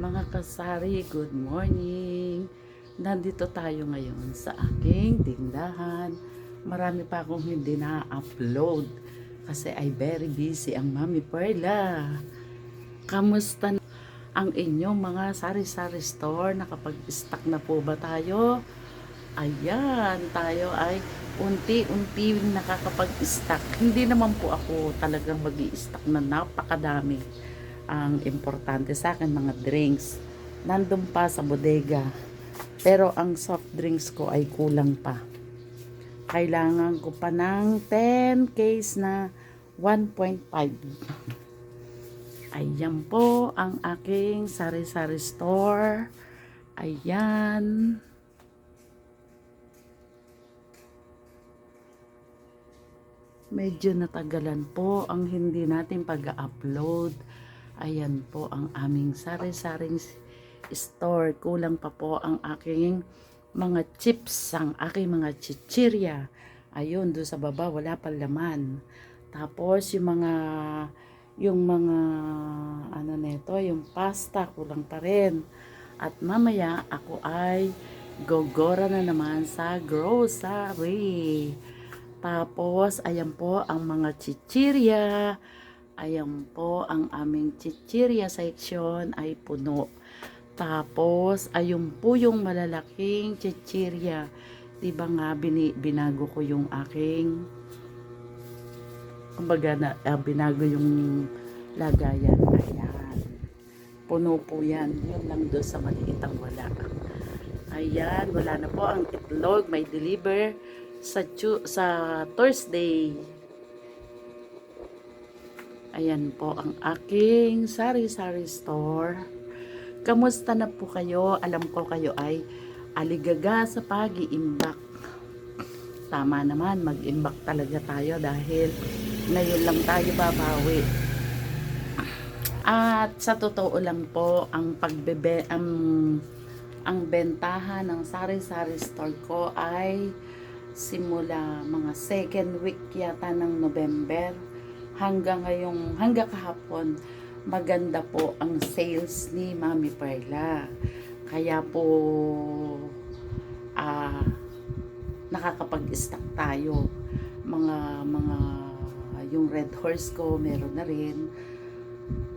Mga kasari, good morning! Nandito tayo ngayon sa aking tindahan. Marami pa akong hindi na-upload kasi ay very busy ang Mami Perla. Kamusta na ang inyong mga sari-sari store? Nakapag-stock na po ba tayo? Ayan, tayo ay unti-unti nakakapag-stock. Hindi naman po ako talagang mag-i-stock na napakadami. Ang importante sa akin, mga drinks. Nandun pa sa bodega. Pero ang soft drinks ko ay kulang pa. Kailangan ko pa ng 10 case na 1.5. Ayan po ang aking sari-sari store. Ayan. Medyo natagalan po ang hindi natin pag-upload. Ayan po ang aming sari-saring store. Kulang pa po ang aking mga chips, ang aking mga chichirya. Ayun, doon sa baba wala pa laman. Tapos yung mga ano neto, yung pasta kulang pa rin. At mamaya ako ay gogora na naman sa grocery. Tapos, ayan po ang mga chichirya. Ayan po ang aming chichirya section ay puno. Tapos, ayun po yung malalaking chichirya. Diba nga, binago ko yung aking, kumbaga binago yung lagayan. Ayan. Puno po yan. Yun lang doon sa maliitang wala. Ayan, wala na po ang itlog. May deliver sa Thursday. Ayan po ang aking sari-sari store. Kamusta na po kayo? Alam ko kayo ay aligaga sa pag-iimbak. Tama naman, mag-imbak talaga tayo dahil ngayon lang tayo babawi. At sa totoo lang po, ang bentahan ng sari-sari store ko ay simula mga second week yata ng November hanggang kahapon maganda po ang sales ni Mami Perla. Kaya po nakakapag-stock tayo. Mga yung Red Horse ko meron na rin.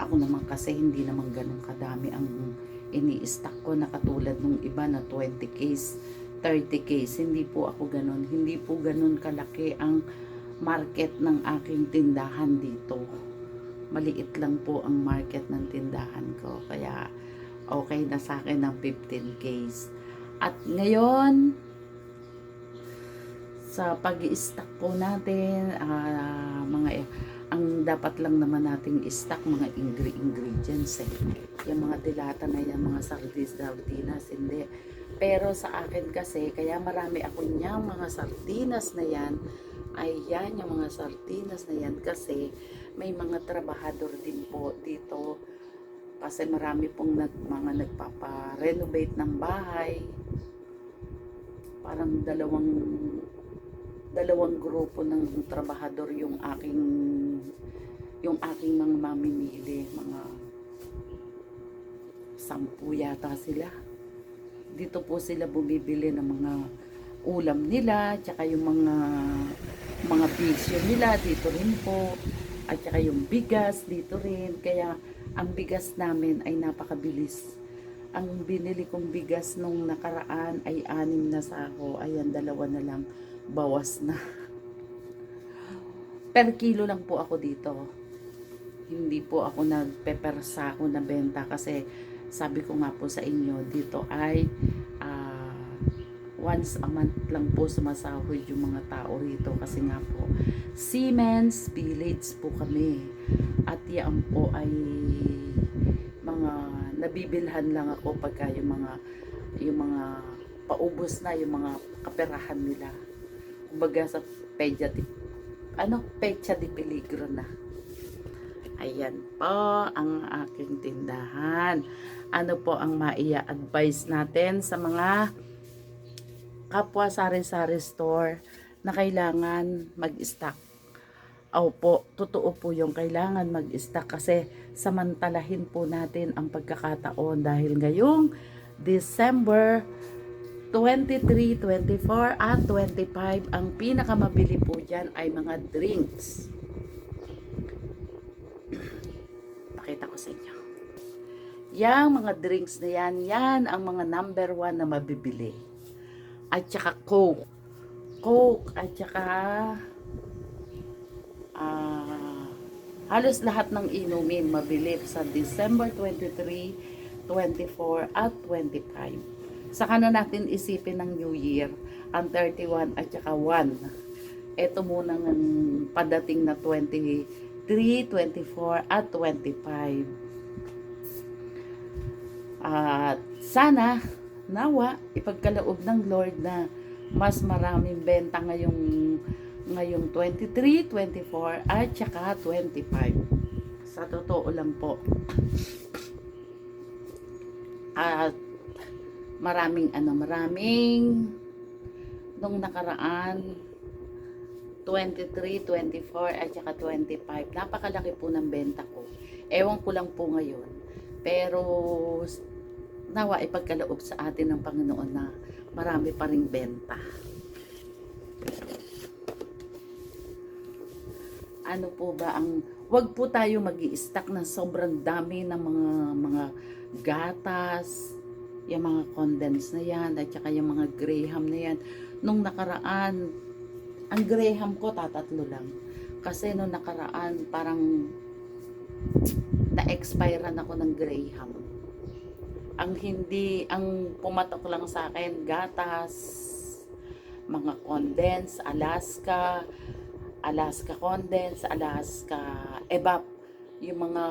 Ako naman kasi hindi naman ganun kadami ang ini-stock ko na katulad nung iba na 20 case 30 case. Hindi po ako ganun. Hindi po ganun kalaki ang market ng aking tindahan dito. Maliit lang po ang market ng tindahan ko. Kaya okay na sa akin ng 15 case. At ngayon, sa pag-i-stock po natin, ang dapat lang naman nating i-stock mga ingredients yung mga dilata na yan, mga sardinas, hindi. Pero sa akin kasi, kaya marami ako niyang mga sardinas na yan, ayan yung mga sardinas na yan kasi may mga trabahador din po dito kasi marami pong mga nagpapa-renovate ng bahay. Parang dalawang grupo ng trabahador yung aking mga mamimili, mga 10 yata sila. Dito po sila bumibili ng mga ulam nila, tsaka yung mga bisyo nila dito rin po, at tsaka yung bigas dito rin. Kaya ang bigas namin ay napakabilis. Ang binili kong bigas nung nakaraan ay 6 na sako. Ayan, 2 na lang, bawas na. Per kilo lang po ako dito. Hindi po ako nagpepersa ako na benta kasi sabi ko nga po sa inyo, dito ay once a month lang po sumasahod yung mga tao rito kasi nga po Siemens Village po kami at yan po ay mga nabibilhan lang ako pagka yung mga paubos na yung mga kaperahan nila, kumbaga sa pecha di peligro na. Ayan po ang aking tindahan. Ano po ang maia-advise natin sa mga kapwa sari-sari store na kailangan mag-stock? Opo, totoo po yung kailangan mag-stock kasi samantalahin po natin ang pagkakataon dahil ngayong December 23, 24 at 25 ang pinakamabili po dyan ay mga drinks. Pakita ko sa inyo. Yang mga drinks na yan, yan ang mga number 1 na mabibili. At saka Coke. Coke at saka halos lahat ng inumin mabili sa December 23, 24 at 25. Saka na natin isipin ng New Year, ang 31 at saka 1. Ito muna ng padating na 23, 24 at 25. At sana, nawa, ipagkaloob ng Lord na mas maraming benta ngayong 23, 24 at saka 25. Sa totoo lang po. At maraming nung nakaraan 23, 24 at saka 25. Napakalaki po ng benta ko. Ewan ko lang po ngayon. Pero nawa ipagkaloob sa atin ng Panginoon na marami pa ring benta. Ano po ba ang, wag po tayo magi-stack ng sobrang dami ng mga gatas, yung mga condensed na yan, at saka yung mga Graham na yan. Nung nakaraan, ang Graham ko tatatlo lang. Kasi nung nakaraan, parang na-expirean ako ng Graham. Ang pumatok lang sa akin, gatas, mga condensed, Alaska condensed, Alaska evap, yung mga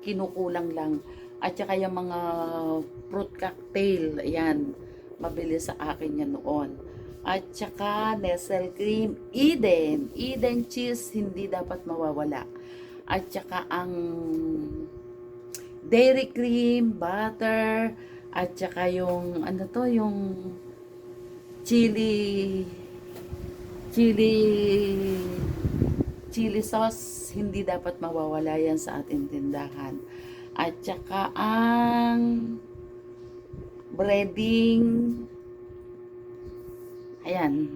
kinukulang lang, at saka yung mga fruit cocktail, ayan, mabili sa akin yan noon. At saka Nestle cream, Eden cheese, hindi dapat mawawala. At saka ang dairy cream, butter, at saka yung yung chili sauce, hindi dapat mawawala yan sa ating tindahan. At saka ang breading, ayan,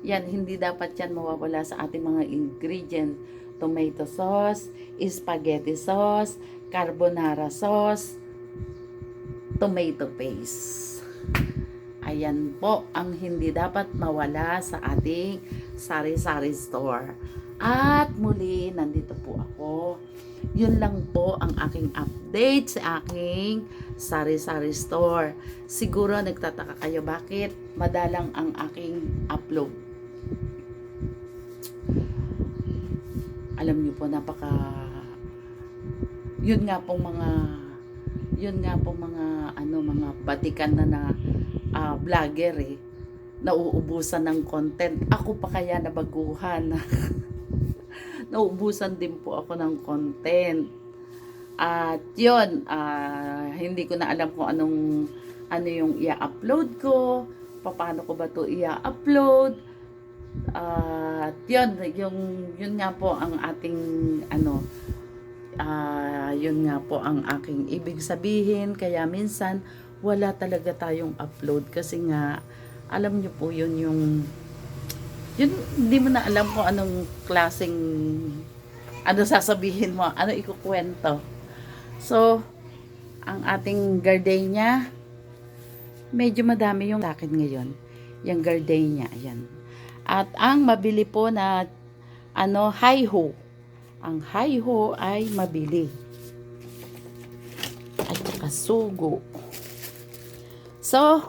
yan, hindi dapat yan mawawala sa ating mga ingredients. Tomato sauce, spaghetti sauce, carbonara sauce, tomato paste. Ayan po ang hindi dapat mawala sa ating sari-sari store. At muli, nandito po ako. Yun lang po ang aking update sa aking sari-sari store. Siguro nagtataka kayo bakit madalang ang aking upload. Alam niyo po, yun nga pong mga mga batikan na vlogger nauubusan ng content. Ako pa kaya nabaguhan. Nauubusan din po ako ng content. At yun, hindi ko na alam kung ano yung i-upload ko, paano ko ba to i-upload. At yun nga po ang ating yun nga po ang aking ibig sabihin. Kaya minsan wala talaga tayong upload kasi nga alam nyo po yun hindi mo na alam kung anong klaseng sasabihin mo, ano ikukwento. So ang ating gardenia medyo madami yung akin ngayon, yung gardenia, ayan. At ang mabili po na hi-ho. Ang hi-ho ay mabili. At saka sugo. So,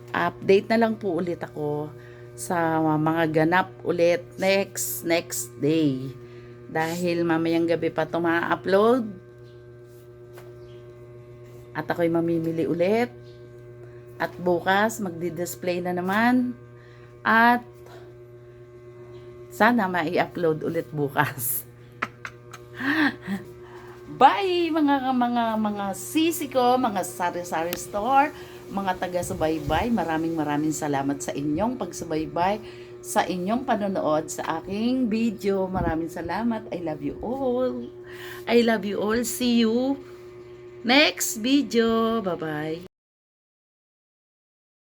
update na lang po ulit ako sa mga ganap ulit next day. Dahil mamayang gabi pa ito ma-upload. At ako'y mamimili ulit. At bukas, magdi-display na naman. At sana mai-upload ulit bukas. Bye mga sisi ko, mga sari-sari store, mga taga-subaybay, maraming salamat sa inyong pagsubaybay, sa inyong panonood sa aking video. Maraming salamat. I love you all. I love you all. See you next video. Bye-bye.